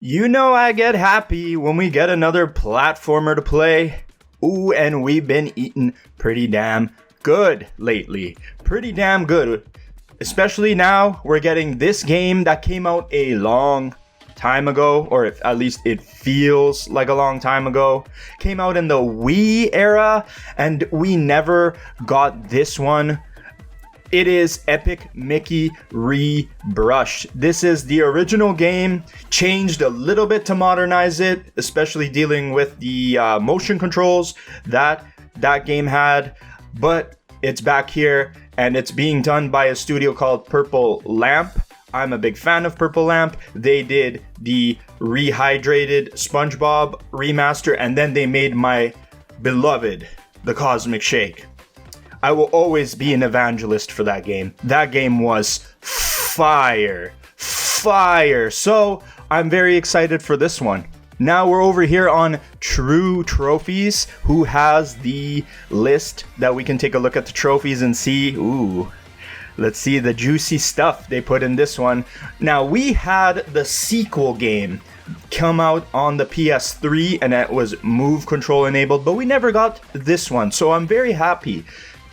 You know I get happy when we get another platformer to play. Ooh, and we've been eating pretty damn good lately. Pretty damn good. Especially now, we're getting this game that came out a long time ago, or at least it feels like a long time ago. Came out in the Wii era, and we never got this one. It is Epic Mickey Rebrushed. This is the original game, changed a little bit to modernize it, especially dealing with the motion controls that game had, but it's back here and it's being done by a studio called Purple Lamp. I'm a big fan of Purple Lamp. They did the rehydrated SpongeBob remaster, and then they made my beloved The Cosmic Shake. I will always be an evangelist for that game. That game was fire. So I'm very excited for this one. Now we're over here on True Trophies, who has the list that we can take a look at the trophies and see. Ooh, let's see the juicy stuff they put in this one. Now we had the sequel game come out on the PS3 and it was move control enabled, but we never got this one. So I'm very happy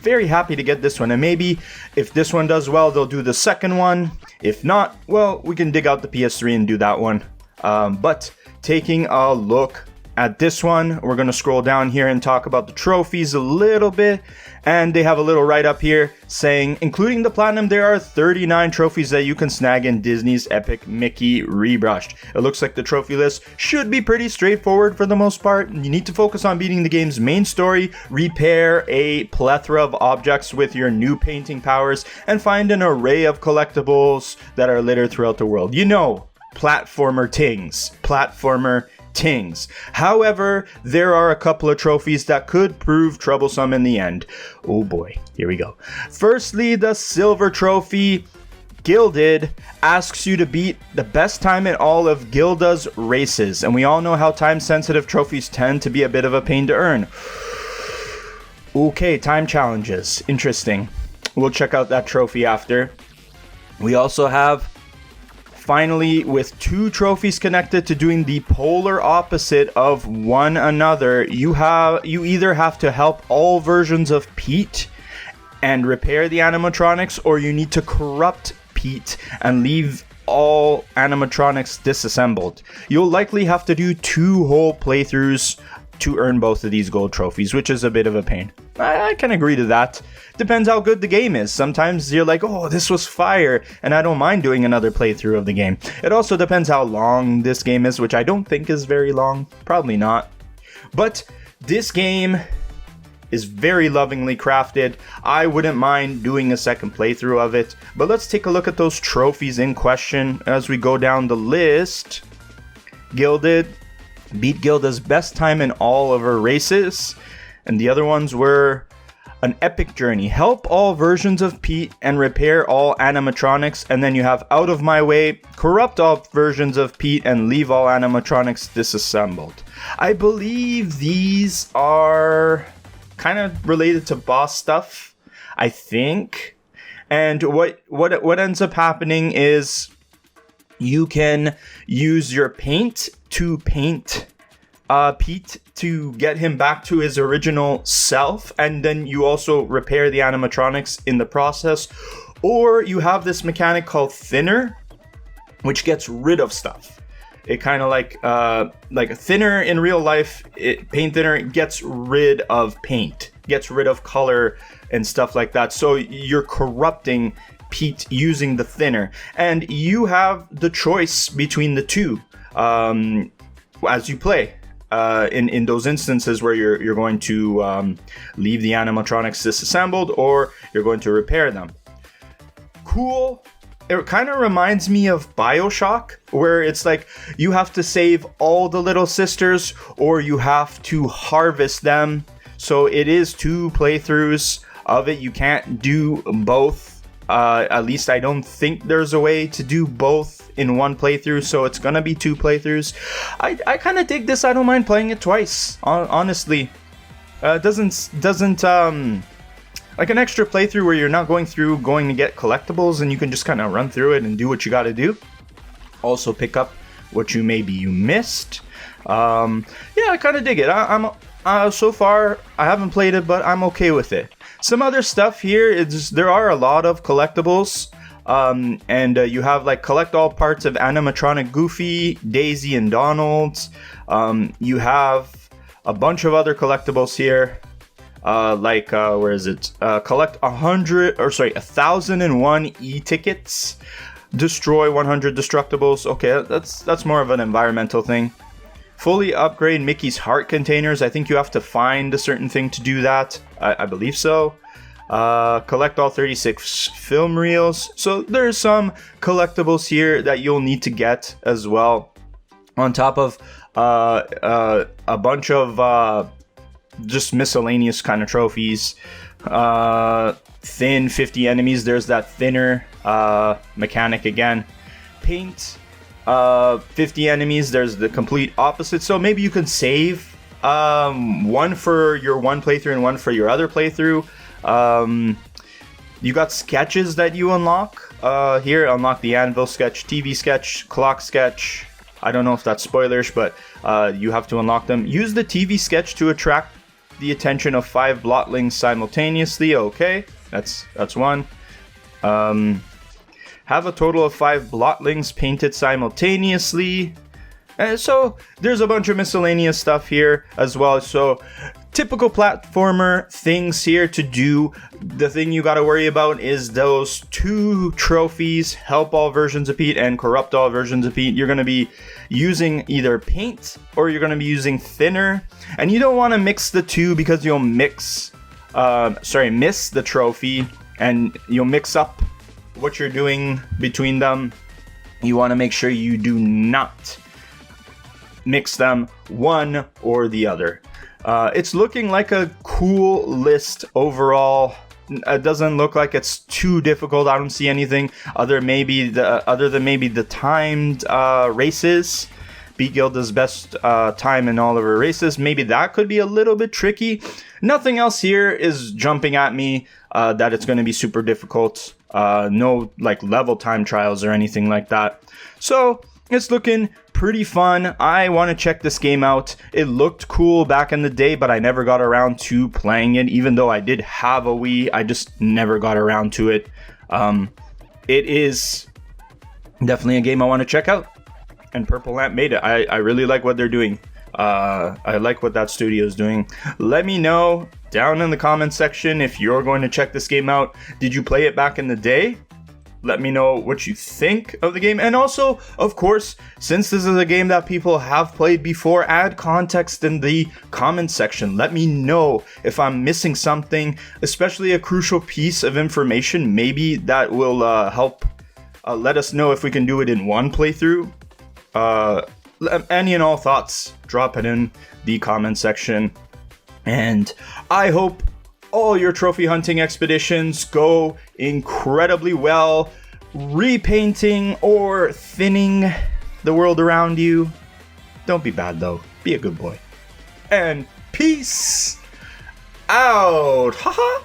to get this one, and maybe if this one does well, they'll do the second one. If not, well, we can dig out the PS3 and do that one. But taking a look at this one, we're going to scroll down here and talk about the trophies a little bit, and they have a little write-up here saying, including the Platinum, there are 39 trophies that you can snag in Disney's Epic Mickey Rebrushed. It looks like the trophy list should be pretty straightforward for the most part. You need to focus on beating the game's main story, repair a plethora of objects with your new painting powers, and find an array of collectibles that are littered throughout the world. You know, platformer tings. However, there are a couple of trophies that could prove troublesome in the end. Oh boy, here we go. Firstly, the silver trophy. Gilded asks you to beat the best time in all of Gilda's races, and we all know how time-sensitive trophies tend to be a bit of a pain to earn. Okay, time challenges. Interesting. We'll check out that trophy after. We also have, finally, with two trophies connected to doing the polar opposite of one another, you either have to help all versions of Pete and repair the animatronics, or you need to corrupt Pete and leave all animatronics disassembled. You'll likely have to do 2 whole playthroughs to earn both of these gold trophies, which is a bit of a pain. I can agree to that. Depends how good the game is. Sometimes you're like, oh, this was fire, and I don't mind doing another playthrough of the game. It also depends how long this game is, which I don't think is very long. Probably not. But this game is very lovingly crafted. I wouldn't mind doing a second playthrough of it. But let's take a look at those trophies in question as we go down the list. Gilded. Beat Gilda's best time in all of her races. And the other ones were an epic journey. Help all versions of Pete and repair all animatronics. And then you have Out of My Way. Corrupt all versions of Pete and leave all animatronics disassembled. I believe these are kind of related to boss stuff, I think. And what ends up happening is you can use your paint to paint Pete to get him back to his original self, and then you also repair the animatronics in the process. Or you have this mechanic called thinner, which gets rid of stuff. It kind of like a thinner in real life. Paint thinner gets rid of paint, gets rid of color and stuff like that. So you're corrupting Pete using the thinner, and you have the choice between the two as you play. In those instances where you're going to leave the animatronics disassembled, or you're going to repair them. Cool. It kind of reminds me of BioShock, where it's like you have to save all the little sisters, or you have to harvest them. So it is 2 playthroughs of it. You can't do both. At least I don't think there's a way to do both in one playthrough, so it's gonna be 2 playthroughs. I kind of dig this. I don't mind playing it twice, honestly. Doesn't like an extra playthrough where you're not going to get collectibles and you can just kind of run through it and do what you gotta do. Also pick up what you missed. Yeah, I kind of dig it. I'm so far I haven't played it, but I'm okay with it. Some other stuff here there are a lot of collectibles. And you have like collect all parts of animatronic Goofy, Daisy, and Donald. You have a bunch of other collectibles here. Where is it? Collect 1,001 e-tickets. Destroy 100 destructibles. Okay, that's more of an environmental thing. Fully upgrade Mickey's heart containers. I think you have to find a certain thing to do that. I believe so. Collect all 36 film reels. So there's some collectibles here that you'll need to get as well. On top of a bunch of just miscellaneous kind of trophies. Thin 50 enemies. There's that thinner mechanic again. Paint 50 enemies. There's the complete opposite. So maybe you can save one for your one playthrough and one for your other playthrough. You got sketches that you unlock here. Unlock the anvil sketch, TV sketch, clock sketch. I don't know if that's spoilers, but you have to unlock them. Use the TV sketch to attract the attention of 5 blotlings simultaneously. Okay, that's one. Have a total of 5 blotlings painted simultaneously. So there's a bunch of miscellaneous stuff here as well. So typical platformer things here to do. The thing you gotta worry about is those 2 trophies, Help All Versions of Pete and Corrupt All Versions of Pete. You're gonna be using either paint or you're gonna be using thinner. And you don't wanna mix the two because you'll miss the trophy and you'll mix up what you're doing between them. You wanna make sure you do not mix them one or the other. It's looking like a cool list overall. It doesn't look like it's too difficult. I don't see anything other than maybe the timed races. Beat Gilda's best time in all of her races. Maybe that could be a little bit tricky. Nothing else here is jumping at me that it's going to be super difficult. No like level time trials or anything like that. So it's looking pretty fun. I want to check this game out. It looked cool back in the day, but I never got around to playing it. Even though I did have a Wii, I just never got around to it. It is definitely a game I want to check out. And Purple Lamp made it. I really like what they're doing. I like what that studio is doing. Let me know down in the comments section if you're going to check this game out. Did you play it back in the day? Let me know what you think of the game. And also, of course, since this is a game that people have played before, add context in the comment section. Let me know if I'm missing something, especially a crucial piece of information. Maybe that will help let us know if we can do it in one playthrough. Any and all thoughts, drop it in the comment section. And I hope all your trophy hunting expeditions go incredibly well, repainting or thinning the world around you. Don't be bad though, be a good boy. And peace out. Haha.